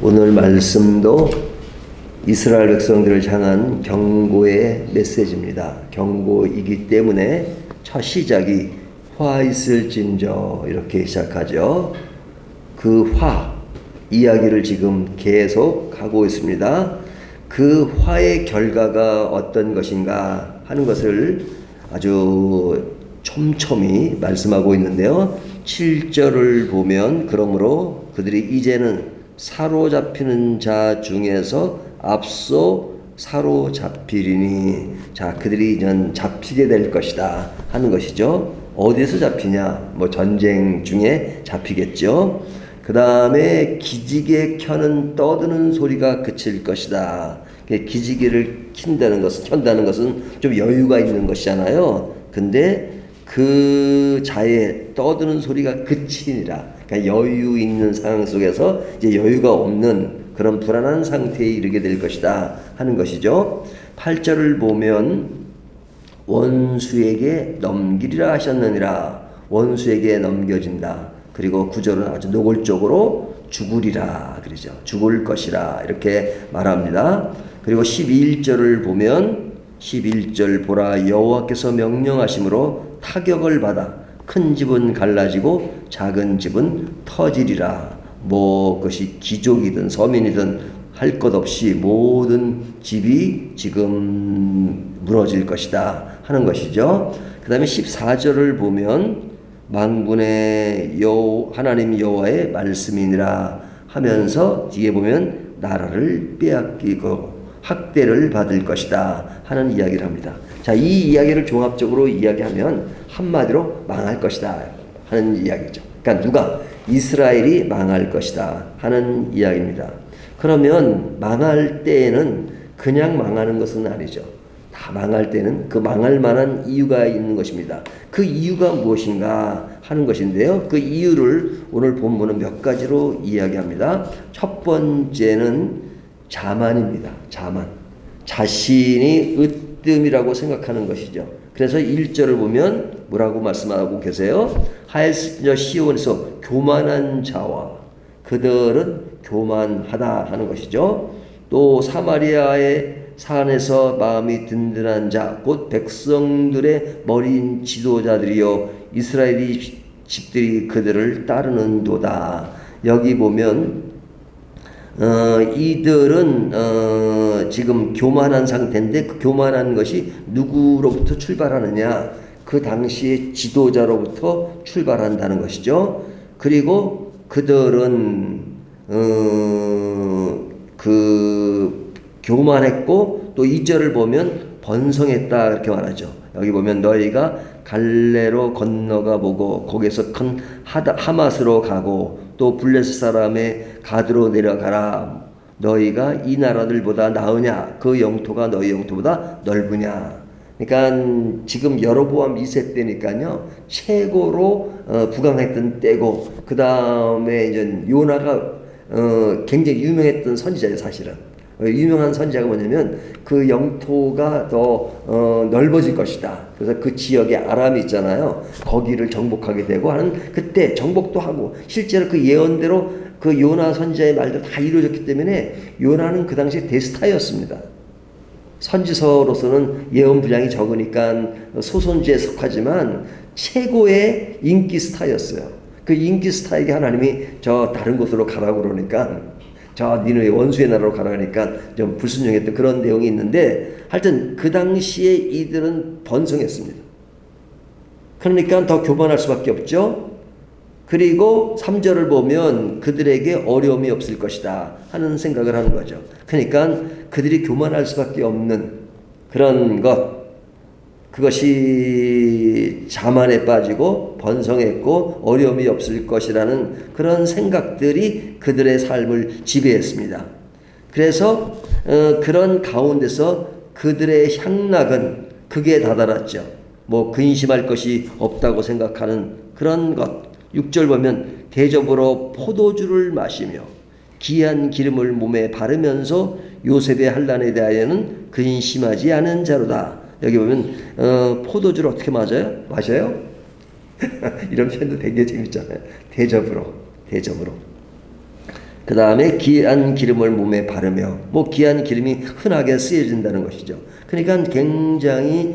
오늘 말씀도 이스라엘 백성들을 향한 경고의 메시지입니다. 경고이기 때문에 첫 시작이 화 있을진저 이렇게 시작하죠. 그 화 이야기를 지금 계속 하고 있습니다. 그 화의 결과가 어떤 것인가 하는 것을 아주 촘촘히 말씀하고 있는데요. 7절을 보면 그러므로 그들이 이제는 사로잡히는 자 중에서 앞서 사로잡히리니, 자, 그들이 이제 잡히게 될 것이다 하는 것이죠. 어디에서 잡히냐? 뭐 전쟁 중에 잡히겠죠. 그 다음에 기지개 켜는 떠드는 소리가 그칠 것이다. 기지개를 켠다는 것은 좀 여유가 있는 것이잖아요. 근데 그 자의 떠드는 소리가 그치니라. 그러니까 여유 있는 상황 속에서 이제 여유가 없는 그런 불안한 상태에 이르게 될 것이다 하는 것이죠. 8절을 보면 원수에게 넘기리라 하셨느니라. 원수에게 넘겨진다. 그리고 9절은 아주 노골적으로 죽으리라 그러죠. 죽을 것이라 이렇게 말합니다. 그리고 11절을 보면 11절 보라 여호와께서 명령하심으로 타격을 받아 큰 집은 갈라지고 작은 집은 터지리라. 뭐 그것이 귀족이든 서민이든 할 것 없이 모든 집이 지금 무너질 것이다 하는 것이죠. 그 다음에 14절을 보면 만군의 하나님 여호와의 말씀이니라 하면서 뒤에 보면 나라를 빼앗기고 학대를 받을 것이다 하는 이야기를 합니다. 자, 이 이야기를 종합적으로 이야기하면 한마디로 망할 것이다 하는 이야기죠. 그러니까 누가? 이스라엘이 망할 것이다 하는 이야기입니다. 그러면 망할 때에는 그냥 망하는 것은 아니죠. 다 망할 때는 그 망할 만한 이유가 있는 것입니다. 그 이유가 무엇인가 하는 것인데요. 그 이유를 오늘 본문은 몇 가지로 이야기합니다. 첫 번째는 자만입니다. 자만. 자신이 으뜸이라고 생각하는 것이죠. 그래서 1절을 보면 뭐라고 말씀하고 계세요? 하엘스저 시온에서 교만한 자와 그들은 교만하다 하는 것이죠. 또 사마리아의 산에서 마음이 든든한 자, 곧 백성들의 머리인 지도자들이요 이스라엘이 집들이 그들을 따르는도다. 여기 보면 이들은 지금 교만한 상태인데 그 교만한 것이 누구로부터 출발하느냐? 그 당시의 지도자로부터 출발한다는 것이죠. 그리고 그들은 그 교만했고 또 2절을 보면 번성했다 이렇게 말하죠. 여기 보면 너희가 갈레로 건너가 보고 거기서 큰 하맛으로 가고 또 블레셋 사람의 가드로 내려가라. 너희가 이 나라들보다 나으냐? 그 영토가 너희 영토보다 넓으냐? 그러니까 지금 여로보암 2세 때니까요 최고로 부강했던 때고, 그 다음에 이제 요나가 굉장히 유명했던 선지자예요. 사실은 유명한 선지자가 뭐냐면 그 영토가 더 넓어질 것이다. 그래서 그 지역에 아람이 있잖아요. 거기를 정복하게 되고 하는, 그때 정복도 하고 실제로 그 예언대로 그 요나 선지자의 말도 다 이루어졌기 때문에 요나는 그 당시에 대스타였습니다. 선지서로서는 예언 분량이 적으니까 소선지에 속하지만 최고의 인기 스타였어요. 그 인기 스타에게 하나님이 저 다른 곳으로 가라고 그러니까, 저 니네 원수의 나라로 가라 하니까 좀 불순종했던 그런 내용이 있는데, 하여튼 그 당시에 이들은 번성했습니다. 그러니까 더 교만할 수밖에 없죠. 그리고 3절을 보면 그들에게 어려움이 없을 것이다 하는 생각을 하는 거죠. 그러니까 그들이 교만할 수밖에 없는 그런 것, 그것이 자만에 빠지고 번성했고 어려움이 없을 것이라는 그런 생각들이 그들의 삶을 지배했습니다. 그래서 그런 가운데서 그들의 향락은 극에 다다랐죠. 뭐 근심할 것이 없다고 생각하는 그런 것. 6절 보면 대접으로 포도주를 마시며 귀한 기름을 몸에 바르면서 요셉의 환난에 대하여는 근심하지 않은 자로다. 여기 보면 포도주를 어떻게 마셔요? 이런 표현도 되게 재밌잖아요. 대접으로. 그 다음에 귀한 기름을 몸에 바르며, 뭐 귀한 기름이 흔하게 쓰여진다는 것이죠. 그러니까 굉장히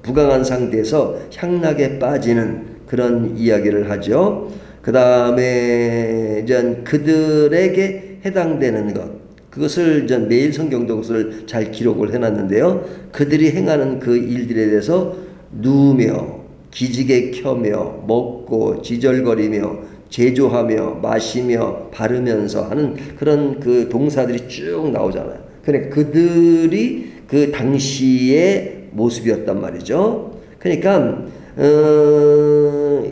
부강한 상태에서 향락에 빠지는 그런 이야기를 하죠. 그 다음에 이제 그들에게 해당되는 것, 그것을 이제 매일 성경도 그것을 잘 기록을 해놨는데요. 그들이 행하는 그 일들에 대해서 누우며 기지개 켜며 먹고 지절거리며 제조하며 마시며 바르면서 하는 그런 그 동사들이 쭉 나오잖아요. 그러니까 그들이 그 당시의 모습이었단 말이죠. 그러니까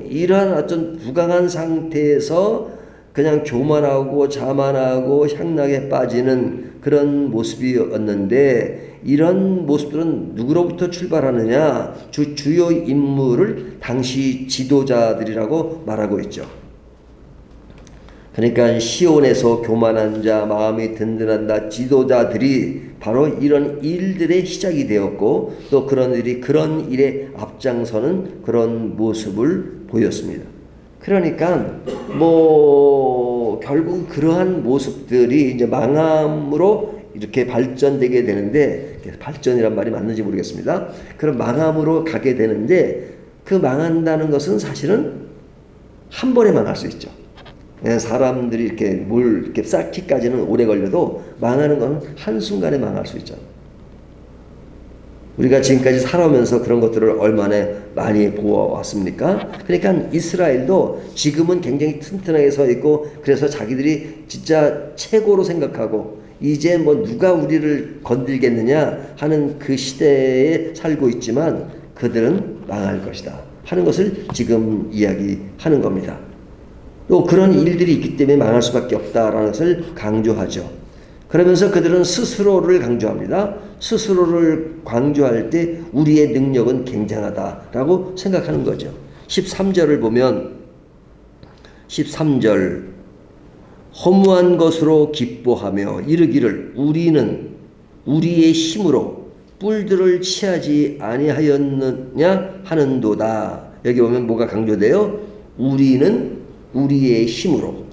이러한 어떤 부강한 상태에서 그냥 교만하고 자만하고 향락에 빠지는 그런 모습이었는데, 이런 모습들은 누구로부터 출발하느냐? 주요 인물을 당시 지도자들이라고 말하고 있죠. 그러니까 시온에서 교만한 자, 마음이 든든한 자, 지도자들이 바로 이런 일들의 시작이 되었고, 또 그런 일에 앞장서는 그런 모습을 보였습니다. 그러니까 결국 그러한 모습들이 이제 망함으로 이렇게 발전되게 되는데, 발전이란 말이 맞는지 모르겠습니다. 그런 망함으로 가게 되는데, 그 망한다는 것은 사실은 한 번에 망할 수 있죠. 사람들이 이렇게 쌓기까지는 오래 걸려도 망하는 건 한순간에 망할 수 있잖아요. 우리가 지금까지 살아오면서 그런 것들을 얼마나 많이 보아왔습니까? 그러니까 이스라엘도 지금은 굉장히 튼튼하게 서 있고, 그래서 자기들이 진짜 최고로 생각하고, 이제 누가 우리를 건들겠느냐 하는 그 시대에 살고 있지만, 그들은 망할 것이다 하는 것을 지금 이야기하는 겁니다. 또 그런 일들이 있기 때문에 망할 수밖에 없다라는 것을 강조하죠. 그러면서 그들은 스스로를 강조합니다. 스스로를 강조할 때 우리의 능력은 굉장하다라고 생각하는 거죠. 13절을 보면, 13절, 허무한 것으로 기뻐하며 이르기를 우리는 우리의 힘으로 뿔들을 취하지 아니하였느냐 하는도다. 여기 보면 뭐가 강조돼요? 우리는 우리의 힘으로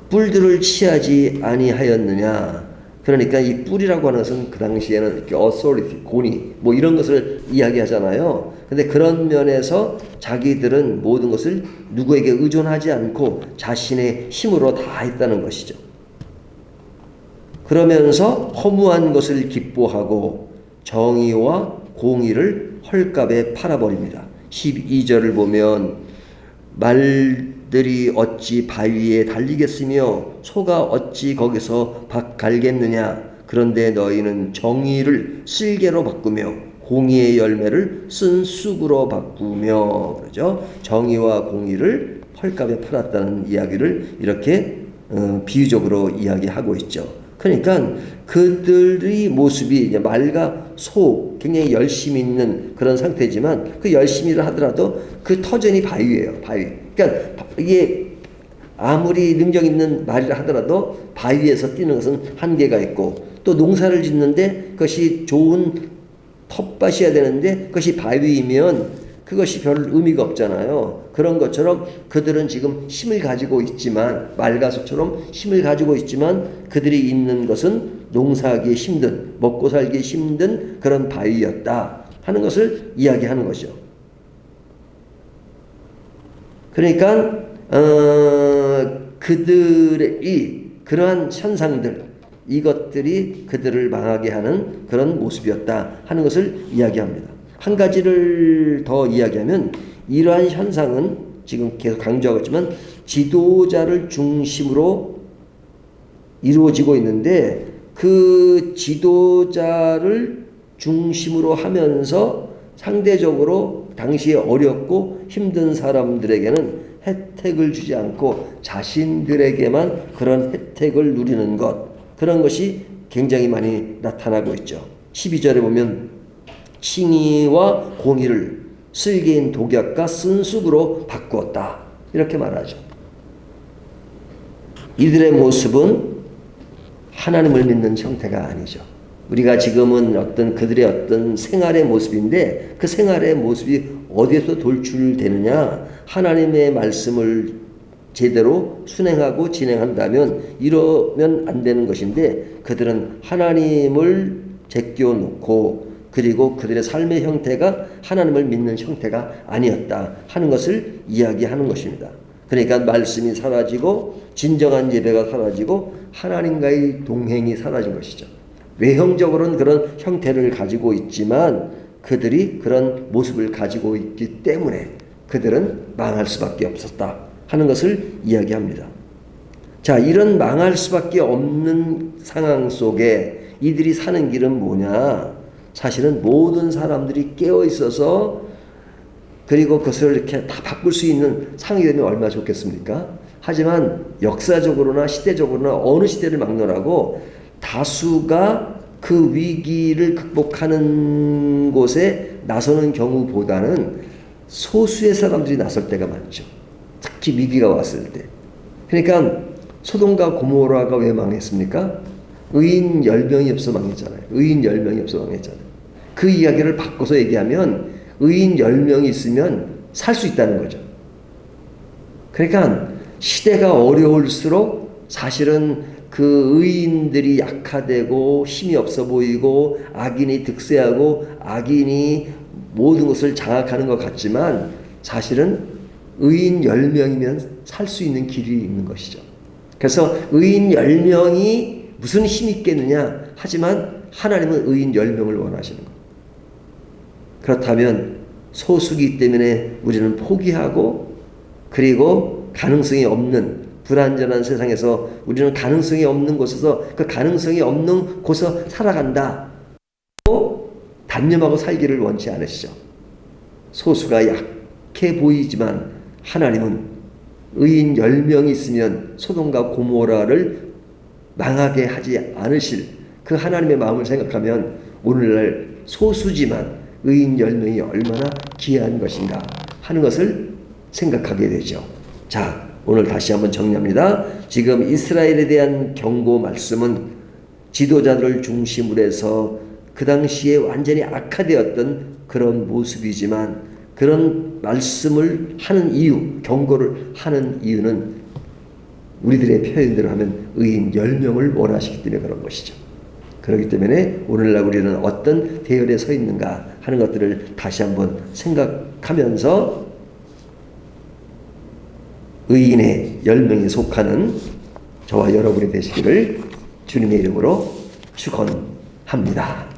뿔들을 취하지 아니하였느냐. 그러니까 이 뿔이라고 하는 것은 그 당시에는 이렇게 authority, 권위, 이런 것을 이야기하잖아요. 근데 그런 면에서 자기들은 모든 것을 누구에게 의존하지 않고 자신의 힘으로 다 했다는 것이죠. 그러면서 허무한 것을 기뻐하고 정의와 공의를 헐값에 팔아버립니다. 12절을 보면 말들이 어찌 바위에 달리겠으며 소가 어찌 거기서 박 갈겠느냐. 그런데 너희는 정의를 쓸개로 바꾸며 공의의 열매를 쓴 쑥으로 바꾸며, 그러죠. 정의와 공의를 헐값에 팔았다는 이야기를 이렇게 비유적으로 이야기하고 있죠. 그러니까 그들의 모습이 이제 말과 소, 굉장히 열심히 있는 그런 상태지만, 그 열심히를 하더라도 그 터전이 바위예요, 바위. 그러니까 이게 아무리 능력 있는 말이라 하더라도 바위에서 뛰는 것은 한계가 있고, 또 농사를 짓는데 그것이 좋은 텃밭이어야 되는데 그것이 바위이면 그것이 별 의미가 없잖아요. 그런 것처럼 그들은 지금 힘을 가지고 있지만, 말가소처럼 힘을 가지고 있지만, 그들이 있는 것은 농사하기 힘든, 먹고 살기 힘든 그런 바위였다 하는 것을 이야기하는 것이죠. 그러니까 그들의 그러한 현상들, 이것들이 그들을 망하게 하는 그런 모습이었다 하는 것을 이야기합니다. 한 가지를 더 이야기하면, 이러한 현상은 지금 계속 강조하고 있지만 지도자를 중심으로 이루어지고 있는데, 그 지도자를 중심으로 하면서 상대적으로 당시에 어렵고 힘든 사람들에게는 혜택을 주지 않고 자신들에게만 그런 혜택을 누리는 것, 그런 것이 굉장히 많이 나타나고 있죠. 12절에 보면 칭의와 공의를 쓸개인 독약과 쓴 쑥으로 바꾸었다, 이렇게 말하죠. 이들의 모습은 하나님을 믿는 형태가 아니죠. 우리가 지금은 그들의 어떤 생활의 모습인데, 그 생활의 모습이 어디에서 돌출되느냐? 하나님의 말씀을 제대로 순행하고 진행한다면 이러면 안 되는 것인데 그들은 하나님을 제껴놓고 그리고 그들의 삶의 형태가 하나님을 믿는 형태가 아니었다 하는 것을 이야기하는 것입니다. 그러니까 말씀이 사라지고 진정한 예배가 사라지고 하나님과의 동행이 사라진 것이죠. 외형적으로는 그런 형태를 가지고 있지만 그들이 그런 모습을 가지고 있기 때문에 그들은 망할 수밖에 없었다 하는 것을 이야기합니다. 자, 이런 망할 수밖에 없는 상황 속에 이들이 사는 길은 뭐냐? 사실은 모든 사람들이 깨어 있어서 그리고 그것을 이렇게 다 바꿀 수 있는 상황이 되면 얼마나 좋겠습니까? 하지만 역사적으로나 시대적으로나 어느 시대를 막론하고 다수가 그 위기를 극복하는 곳에 나서는 경우보다는 소수의 사람들이 나설 때가 많죠. 특히 위기가 왔을 때. 그러니까 소돔과 고모라가 왜 망했습니까? 의인 10명이 없어 망했잖아요. 의인 10명이 없어 망했잖아요. 그 이야기를 바꿔서 얘기하면 의인 10명이 있으면 살 수 있다는 거죠. 그러니까 시대가 어려울수록 사실은 그 의인들이 약화되고 힘이 없어 보이고 악인이 득세하고 악인이 모든 것을 장악하는 것 같지만 사실은 의인 10명이면 살 수 있는 길이 있는 것이죠. 그래서 의인 10명이 무슨 힘이 있겠느냐 하지만 하나님은 의인 10명을 원하시는 거예요. 그렇다면 소수기 때문에 우리는 포기하고 그리고 가능성이 없는 불안전한 세상에서 우리는 가능성이 없는 곳에서 그 가능성이 없는 곳에서 살아간다. 단념하고 살기를 원치 않으시죠. 소수가 약해 보이지만 하나님은 의인 10명이 있으면 소돔과 고모라를 망하게 하지 않으실 그 하나님의 마음을 생각하면 오늘날 소수지만 의인 10명이 얼마나 귀한 것인가 하는 것을 생각하게 되죠. 자, 오늘 다시 한번 정리합니다. 지금 이스라엘에 대한 경고 말씀은 지도자들을 중심으로 해서 그 당시에 완전히 악화되었던 그런 모습이지만 그런 말씀을 하는 이유, 경고를 하는 이유는 우리들의 표현대로 하면 의인 10명을 원하시기 때문에 그런 것이죠. 그렇기 때문에 오늘날 우리는 어떤 대열에 서 있는가 하는 것들을 다시 한번 생각하면서 의인의 10명에 속하는 저와 여러분이 되시기를 주님의 이름으로 축원합니다.